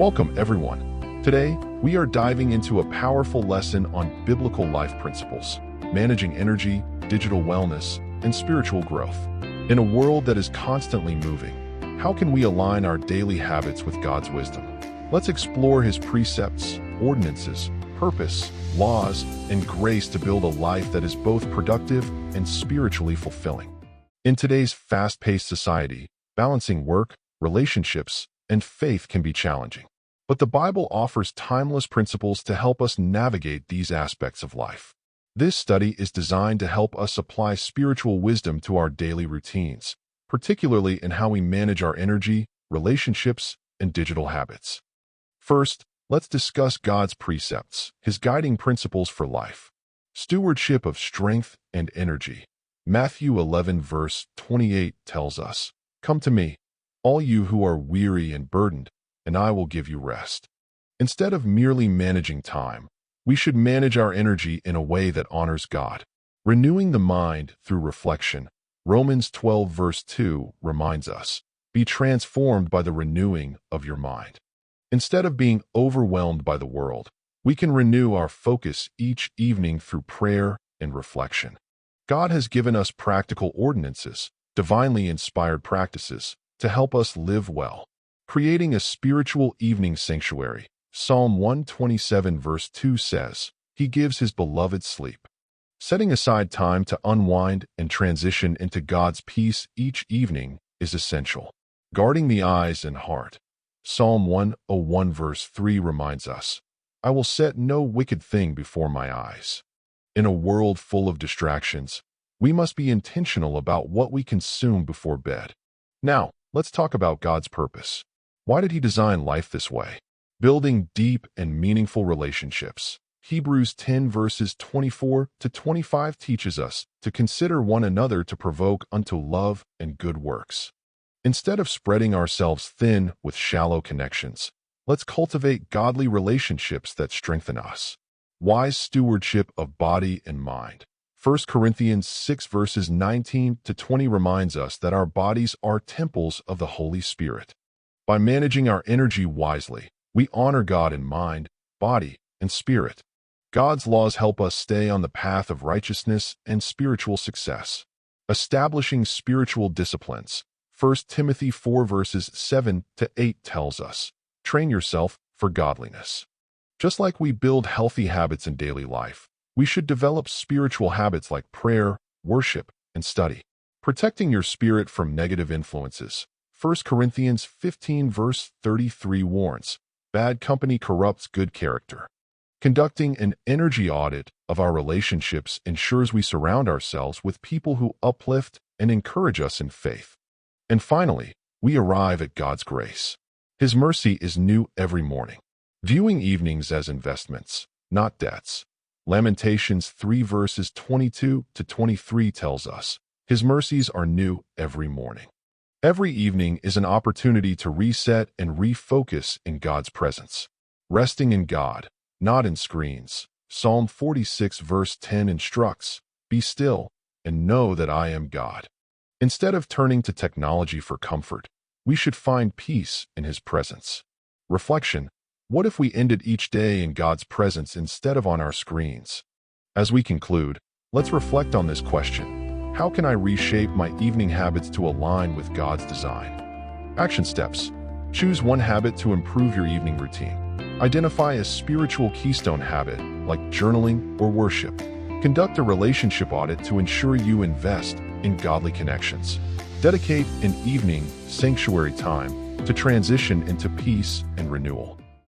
Welcome, everyone. Today, we are diving into a powerful lesson on biblical life principles, managing energy, digital wellness, and spiritual growth. In a world that is constantly moving, how can we align our daily habits with God's wisdom? Let's explore His precepts, ordinances, purpose, laws, and grace to build a life that is both productive and spiritually fulfilling. In today's fast-paced society, balancing work, relationships, and faith can be challenging. But the Bible offers timeless principles to help us navigate these aspects of life. This study is designed to help us apply spiritual wisdom to our daily routines, particularly in how we manage our energy, relationships, and digital habits. First, let's discuss God's precepts, His guiding principles for life. Stewardship of strength and energy. Matthew 11 verse 28 tells us, "Come to me, all you who are weary and burdened, and I will give you rest." Instead of merely managing time, we should manage our energy in a way that honors God. Renewing the mind through reflection. Romans 12 verse 2 reminds us, "Be transformed by the renewing of your mind." Instead of being overwhelmed by the world, we can renew our focus each evening through prayer and reflection. God has given us practical ordinances, divinely inspired practices, to help us live well. Creating a spiritual evening sanctuary. Psalm 127 verse 2 says, "He gives His beloved sleep." Setting aside time to unwind and transition into God's peace each evening is essential. Guarding the eyes and heart. Psalm 101 verse 3 reminds us, "I will set no wicked thing before my eyes." In a world full of distractions, we must be intentional about what we consume before bed. Now, let's talk about God's purpose. Why did He design life this way? Building deep and meaningful relationships. Hebrews 10 verses 24 to 25 teaches us to consider one another to provoke unto love and good works. Instead of spreading ourselves thin with shallow connections, let's cultivate godly relationships that strengthen us. Wise stewardship of body and mind. 1 Corinthians 6 verses 19 to 20 reminds us that our bodies are temples of the Holy Spirit. By managing our energy wisely, we honor God in mind, body, and spirit. God's laws help us stay on the path of righteousness and spiritual success. Establishing spiritual disciplines. 1 Timothy 4 verses 7 to 8 tells us, "Train yourself for godliness." Just like we build healthy habits in daily life, we should develop spiritual habits like prayer, worship, and study. Protecting your spirit from negative influences. 1 Corinthians 15 verse 33 warns, "Bad company corrupts good character." Conducting an energy audit of our relationships ensures we surround ourselves with people who uplift and encourage us in faith. And finally, we arrive at God's grace. His mercy is new every morning. Viewing evenings as investments, not debts. Lamentations 3 verses 22 to 23 tells us, "His mercies are new every morning." Every evening is an opportunity to reset and refocus in God's presence. Resting in God, not in screens. Psalm 46 verse 10 instructs, "Be still and know that I am God." Instead of turning to technology for comfort, we should find peace in His presence. Reflection. What if we ended each day in God's presence instead of on our screens? As we conclude, let's reflect on this question. How can I reshape my evening habits to align with God's design? Action steps. Choose one habit to improve your evening routine. Identify a spiritual keystone habit, like journaling or worship. Conduct a relationship audit to ensure you invest in godly connections. Dedicate an evening sanctuary time to transition into peace and renewal.